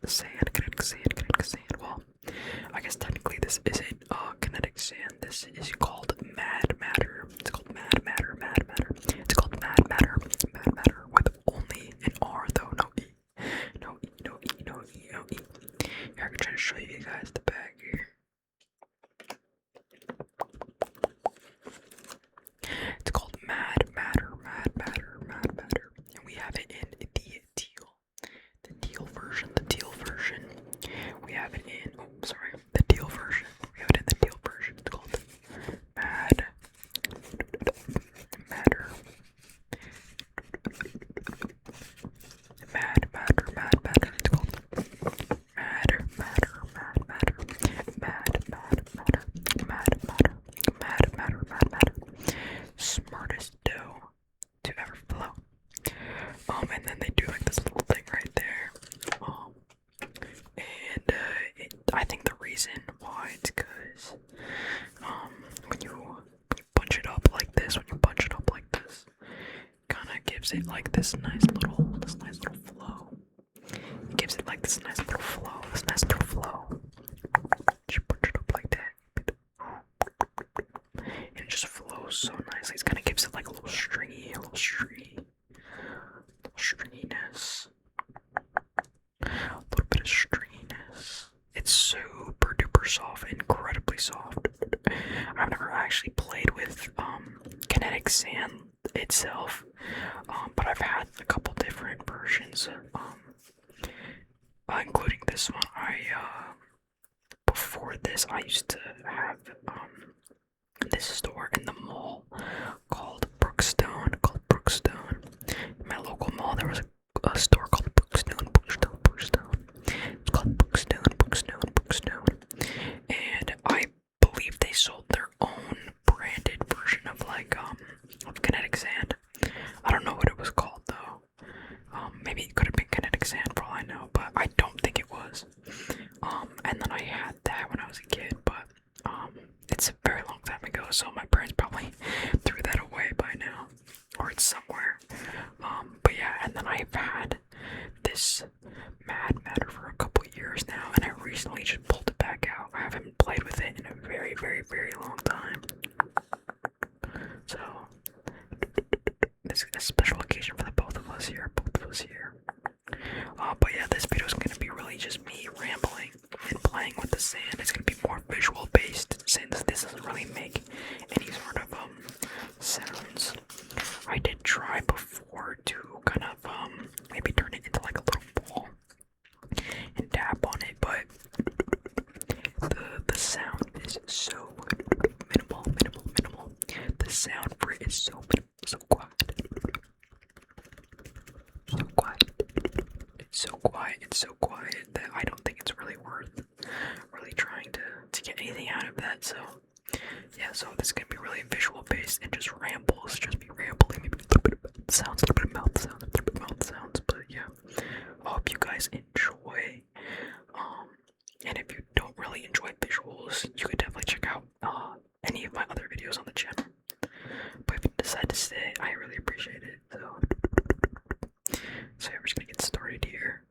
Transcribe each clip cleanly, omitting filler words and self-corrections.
sand, kinetic sand, kinetic sand. Well, I guess technically this isn't kinetic sand. This is called mad matter. It's called mad matter, mad matter. It's called mad matter with only an R though, no E. No E, no E, no E, no E. Here, I can try to show you guys the bag here. It's called mad matter, mad matter, mad matter. And we have it in the teal version, the teal version. We have it in, oh, sorry, the teal version. We have it in the teal version. It's called mad matter. Mad matter, mad matter. It's called mad matter, mad matter, mad matter, mad matter, mad matter. Smartest dough to ever flow. And then they do like this little thing right there. I think the reason why it's because when you bunch it up like this, kind of gives it like this nice little flow. It gives it like this nice little flow, Just bunch it up like that, and it just flows so nicely. It kind of gives it like a little stringiness, a little bit of stringiness. It's super duper soft, incredibly soft. I've never actually played with kinetic sand itself, but I've had a couple different versions, including this one. Before this, I used to have this store in the mall called Brookstone. In my local mall, there was a store called Brookstone. It's called Brookstone. And I believe they sold their own branded version of of kinetic sand. I don't know what it was called though. Maybe it could have been kinetic sand for all I know, but I don't think it was. And then I had that when I was a kid, but it's a very long time ago, so my parents probably threw that away by now, or it's somewhere. But yeah, and then I've had this mad matter for a couple years now, and I recently just pulled it back out. I haven't played with it in a very, very, very long time. So this is a special occasion for the both of us here. But yeah, this video is gonna be really just me rambling and playing with the sand. It's gonna be more visual based since this doesn't really make any sort of sounds. I did try before to kind of maybe turn it into like a little ball and tap on it, but the sound is so minimal. The sound for it is so minimal, so quiet. It's so quiet that I don't think it's really worth really trying to get anything out of that. So yeah, so this is gonna be really visual based and just rambles, just be rambling, maybe a little bit of sounds, a little bit of mouth sounds, but yeah. I hope you guys enjoy. And if you don't really enjoy visuals, you could definitely check out any of my other videos on the channel. But if you decide to stay, I really appreciate it. So yeah, we're just gonna get started here.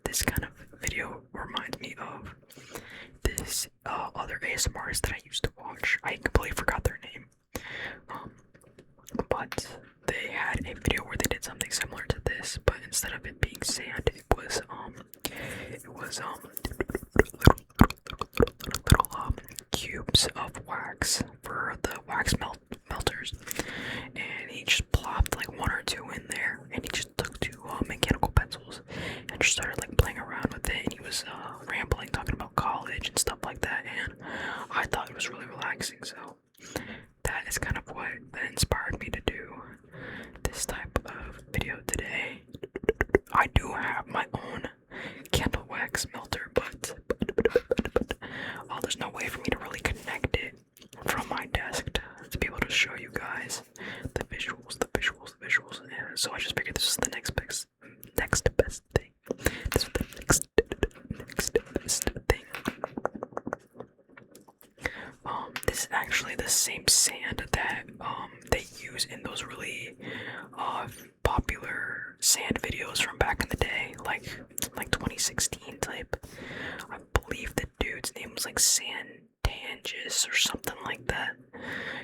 This kind of video reminds me of this other ASMR artist that I used to watch. I completely forgot their name. But they had a video where they did something similar to this, but instead of it being sand, it was little cubes of wax for the wax melters, and he just plopped like one or two in there, and he just took two mechanical pencils and just started like playing around with it, and he was rambling, talking about college and stuff like that, and I thought it was really relaxing. So that is kind of what inspired me to do this type of video today. I do have my own candle wax melter, but there's no way for me to really connect it from my desk to be able to show you guys the visuals. And so I just figured this was the next best thing. This was the next best thing. This is actually the same sand that they use in those really popular sand videos from back in the day, like 2016 scissors or something like that.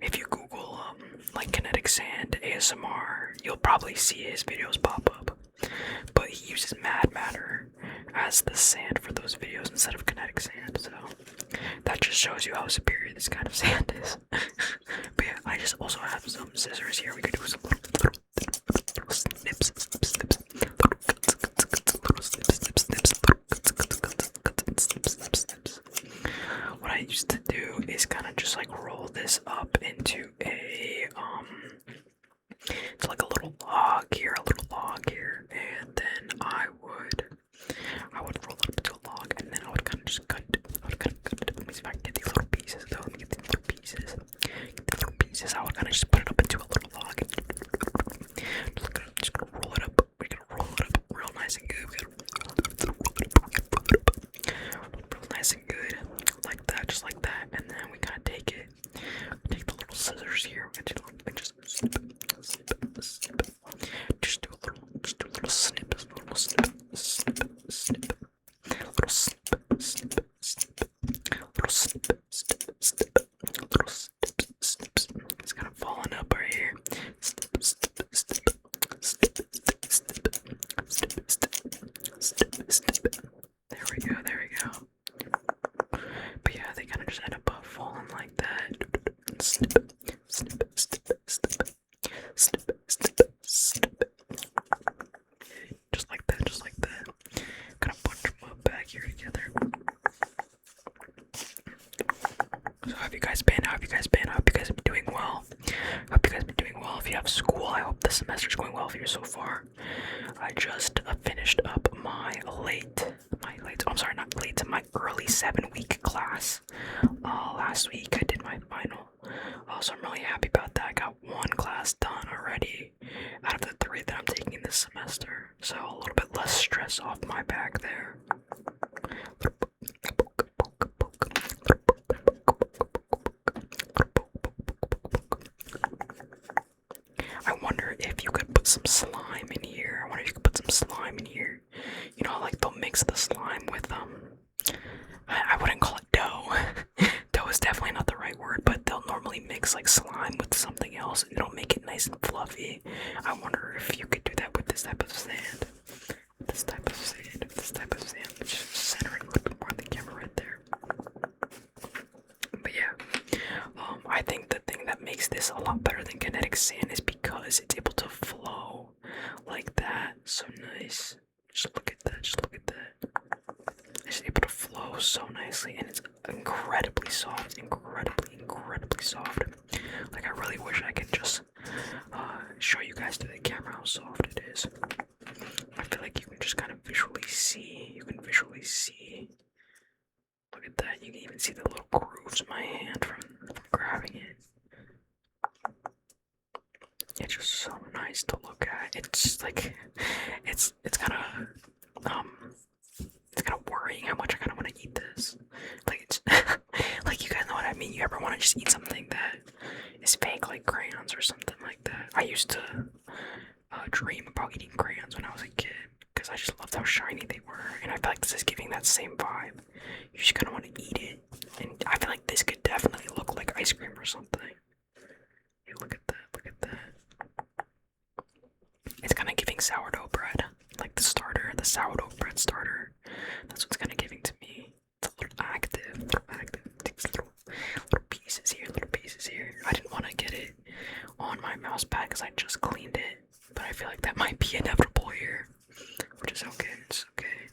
If you Google like kinetic sand ASMR, you'll probably see his videos pop up. But he uses mad matter as the sand for those videos instead of kinetic sand, so that just shows you how superior this kind of sand is. But yeah, I just also have some scissors here. We could do some little snips, What I used to do is kind of just like roll this up into a it's like a little log here, and then I would roll it up into a log, and then I would kind of just cut it. Let me see if I can get these little pieces though. Let me get these little pieces. I would kind of just put it up into a little log. Just gonna roll it up. We're gonna roll it up real nice and good. Real nice and good. Like that, just like that. And then we kind of take the little scissors here. And just snip. Just do a little snip. Little snip. Little snips. It's kind of falling up right here. There we go. But yeah, they kind of just end up falling like that. Snip. Just like that. Kind of bunch them up back here together. So how have you guys been? I hope you guys have been doing well. If you have school, I hope the semester's going well for you so far. I just finished up my early 7-week class. Last week I did my final. So I'm really happy about that. I got one class done already out of the 3 that I'm taking this semester. So a little bit less stress off my back there. I wonder if you could put some slime in here. You know, like they'll mix the slime with I wouldn't call it dough. Dough is definitely not the right word, but they'll normally mix like slime with something else and it'll make it nice and fluffy. I wonder if you could do that with this type of sand. Just centering a little bit more on the camera right there. But yeah, I think the thing that makes this a lot better than kinetic sand is because it's able to flow like that. So nice. Just look at that. It's able to flow so nicely, and it's incredibly soft. Like, I really wish I could just show you guys through the camera how soft it is. I feel like you can just kind of visually see. Look at that. You can even see the little grooves in my hand from grabbing it. It's just so nice to look at. It's like, it's kind of worrying how much I kind of want to eat this. Like, it's like, you guys know what I mean. You ever want to just eat something that is fake, like crayons or something like that? I used to dream about eating crayons when I was a kid because I just loved how shiny they were, and I feel like this is giving that same vibe. You just kind of want to eat it, and I feel like this could definitely look like ice cream or something. Hey, look at that. It's kind of giving sourdough bread, like the sourdough bread starter. That's what's kind of giving to me. It's a little active. Takes little pieces here. I didn't want to get it on my mouse pad because I just cleaned it, but I feel like that might be inevitable here, which is okay. It's okay.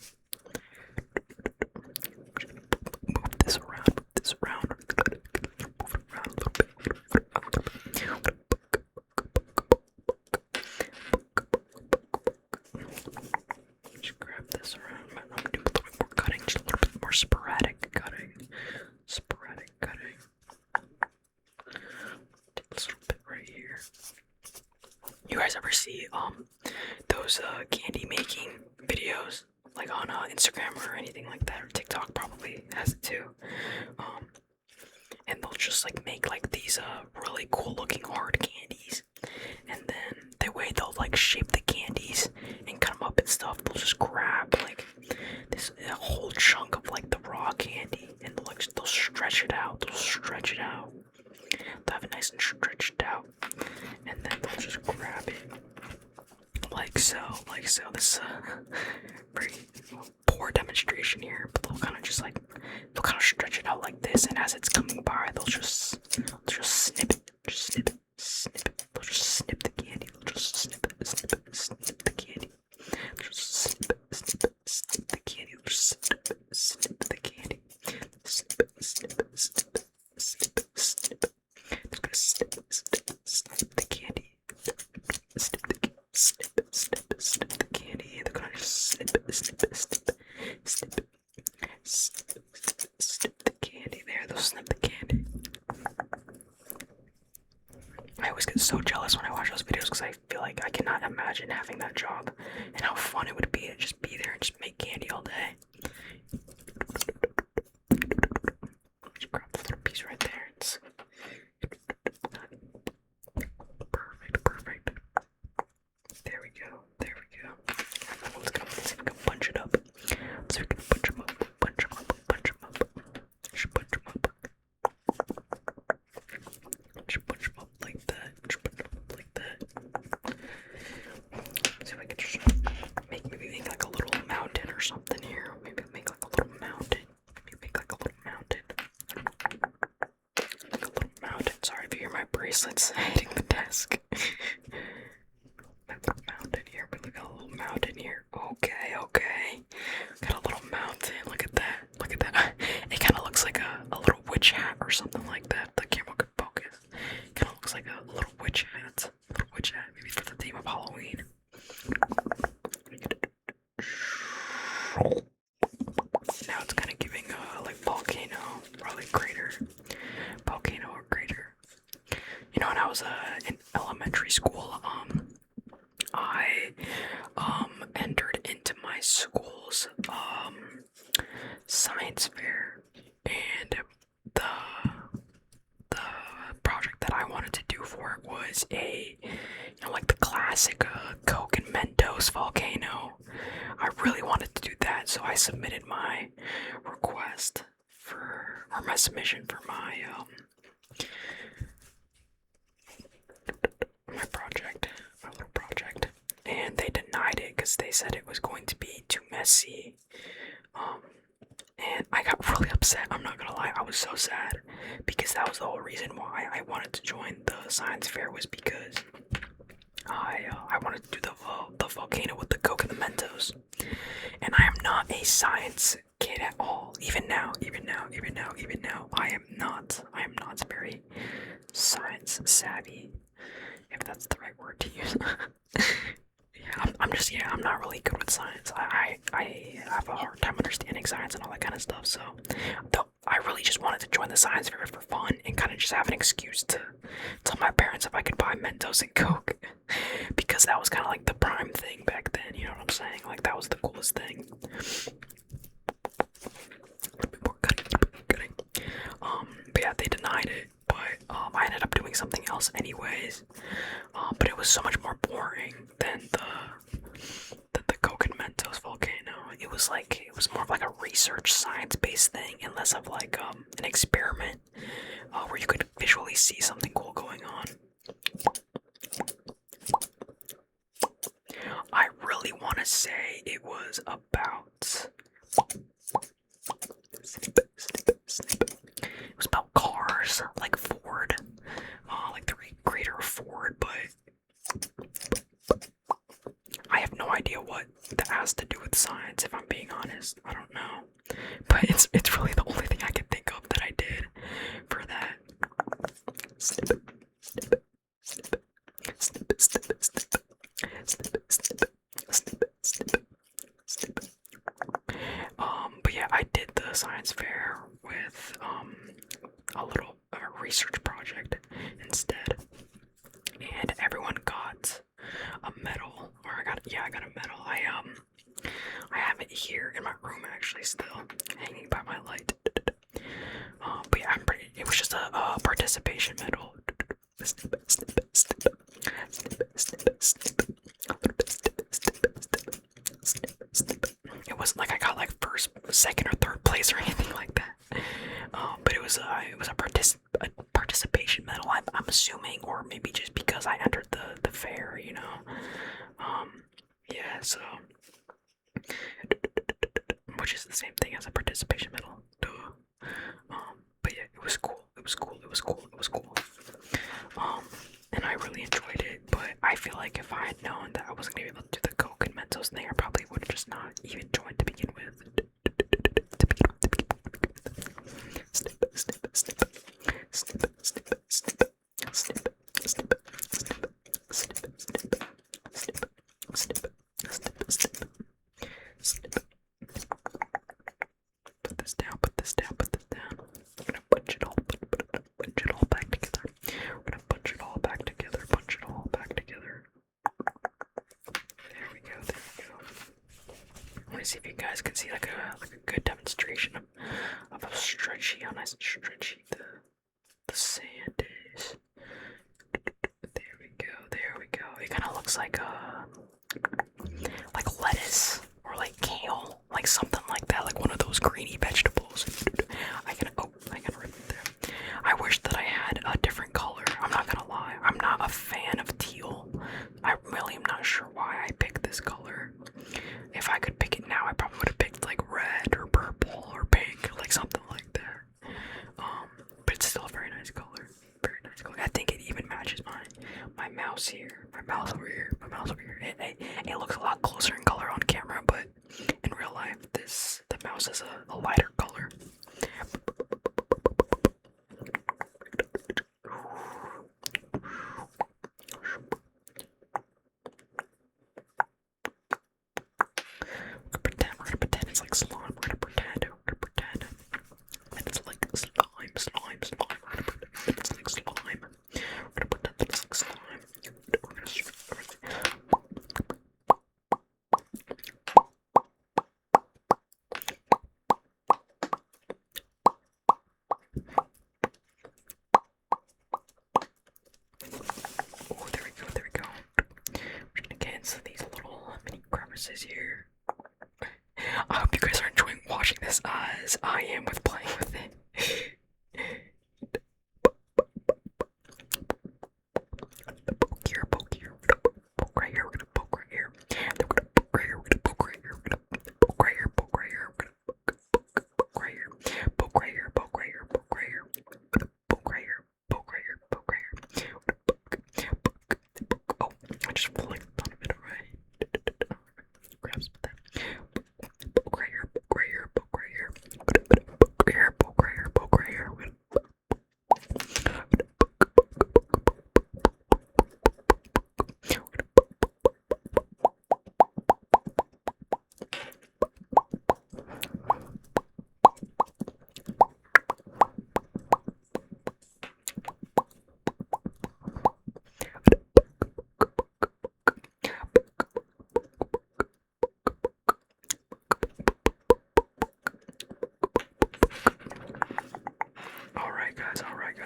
Move this around. Move it around a little bit. Just grab this around. I'm gonna do a little bit more cutting, just a little bit more sporadic cutting. Take this little bit right here. You guys ever see those candy making videos, like on Instagram or anything like that, or TikTok probably has it too? And they'll just like make like these really cool looking hard candies, and then the way they'll like shape the candies and cut them up and stuff, they'll just grab like this whole chunk of like the raw candy and they'll stretch it out like so. This very poor demonstration here, but they'll kind of just like they'll kind of stretch it out like this, and as it's coming by, they'll just snip it, just snip it, snip it. They'll just snip the candy. They'll just snip it, snip it, snip the candy. Just snip it, snip it, snip the candy. Just snip it, snip the candy. Snip it, snip it, snip it, snip it, snip it. Just gonna snip it, snip it, snip the candy. Snip the candy. Snip it, snip it, snip the candy. They're gonna just snip it, snip it, snip it, snip it, snip it, snip the candy. There, they'll snip the candy. I always get so jealous when I watch those videos because I feel like I cannot imagine having that job and how fun it would be to just be there and just make candy all day. Just grab the little piece right there. It's perfect, perfect. There we go, there we go. Let's go bunch it up. So we can bunch them up, bunch them up, bunch them up. Just bunch them up. Just bunch them up like that. Just bunch them up like that. See if I can just maybe make like a little mountain or something here. Maybe make like a little mountain. Maybe make like a little mountain. Like a little mountain. Sorry if you hear my bracelets hitting the desk. Little mountain here. We got a little mountain here. Okay, okay. Got a little mountain. Look at that. Look at that. It kind of looks like a little witch hat or something like that. The camera could focus. Kind of looks like a little witch hat. A little witch hat. Maybe for the theme of Halloween. Now it's kind of giving like volcano or like crater. Volcano or crater. You know, when I was in elementary school, I entered into my school's science fair, and the project that I wanted to do for it was like the classic Coke and Mentos volcano. I really wanted to do that, so I submitted my request or my submission for my my little project, and they denied it because they said it was going to be too messy. And I got really upset. I'm not gonna lie, I was so sad because that was the whole reason why I wanted to join the science fair, was because I wanted to do the volcano with the Coke and the Mentos, and I am not a science kid at all. Even now, I am not very science savvy, if that's the right word to use. I'm not really good with science. I have a hard time understanding science and all that kind of stuff, so I really just wanted to join the science fair for fun and kind of just have an excuse to tell my parents if I could buy Mentos and Coke, because that was kind of like the prime thing back then, you know what I'm saying? Like, that was the coolest thing. But yeah, they denied it, but I ended up doing something else anyways, but it was so much more boring than the Coke and Mentos volcano. It was more of like a research science-based thing and less of like an experiment where you could visually see something cool going on. I really want to say it was about it was about cars, like Ford, like the creator of Ford, but I have no idea what that has to do with science, if I'm being honest. I don't know. But it's really the only thing I can think of that I did for that. Snip it, snip it, snip it, snip it, snip it, snip it, snip it, snip it, snip it, snip it, snip it. But yeah, I did the science fair with a little research project instead, and everyone got a medal, or I got a medal. I have it here in my room actually, still hanging by my light. But yeah, it was just a participation medal. Snip it, snip it, snip it, snip it, snip it, snip it, a little bit, snip it, snip it, snip it, snip it, snip it. It wasn't like I got like first, second, or third place or anything like that. But it was a participation medal. I'm assuming, or maybe just because I entered the fair, you know. Yeah, as which is the same thing as a participation medal. Duh. But yeah, it was cool. It was cool. It was cool. It was cool. And I really enjoyed it. But I feel like if I had known that I wasn't gonna be able to do the Coke and Mentos thing, I probably would have just not even joined to begin with. Snip, snip, snip, snip, snip, snip, snip, snip, snip, snip, snip, snip, snip. Put this down, put this down, put this down. We're gonna bunch it all, bunch it all back together. We're gonna bunch it all back together, bunch it all back together. There we go, there we go. I wanna see if you guys can see like a good demonstration of how stretchy, how nice and stretchy the sand is. There we go, there we go. It kinda looks like lettuce or like kale, like something like that, like one of those greeny vegetables. I can rip it there. I wish that I had a different color. I'm not gonna lie. I'm not a fan of teal. I really am not sure why I picked this color. If I could pick it now, I probably would have picked like red or purple or pink, like something like that. But it's still a very nice color. Very nice color. I think it even matches my mouse here, my mouse over here, my mouse over here. It looks a lot closer in color on camera, but in real life, the mouse is a lighter color. We're gonna pretend it's like slime. We're gonna pretend and it's like slime. We're gonna pretend it's like slime. We're gonna pretend that it's like slime. We're gonna stretch everything. Oh, there we go, there we go. We're gonna get into these little mini crevices here. I hope you guys are enjoying watching this as I am with playing with it. Poke here, poke here. We're gonna poke right here. We're gonna poke right here. Then we're gonna poke right here. We're gonna poke right here. We're gonna poke right here. Poke right here. We're gonna poke right here. Poke right here. Poke right here. Poke right here. Poke right here. Poke right here. Poke right here. Oh, I just flicked on a bit, alright. Grab some of that. Poke right here, poke right here, poke right here. Poke right here, poke right here, poke right here.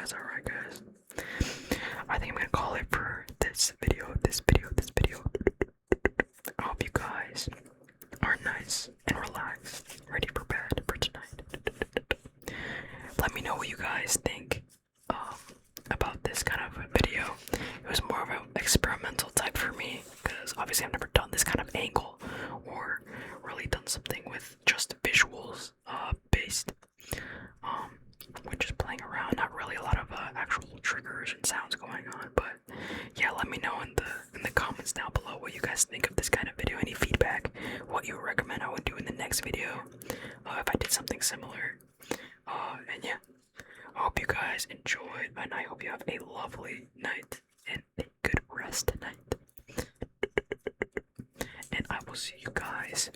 Alright guys. I think I'm gonna call it for this video. I hope you guys are nice and relaxed, ready for bed for tonight. Let me know what you guys think about this kind of video. It was more of an experimental type for me, because obviously I've never done this kind of angle or really done something with just visuals based. We're just playing around, not really a lot of actual triggers and sounds going on. But yeah, let me know in the comments down below what you guys think of this kind of video. Any feedback, what you would recommend I would do in the next video, if I did something similar. And yeah, I hope you guys enjoyed, and I hope you have a lovely night and a good rest tonight. And I will see you guys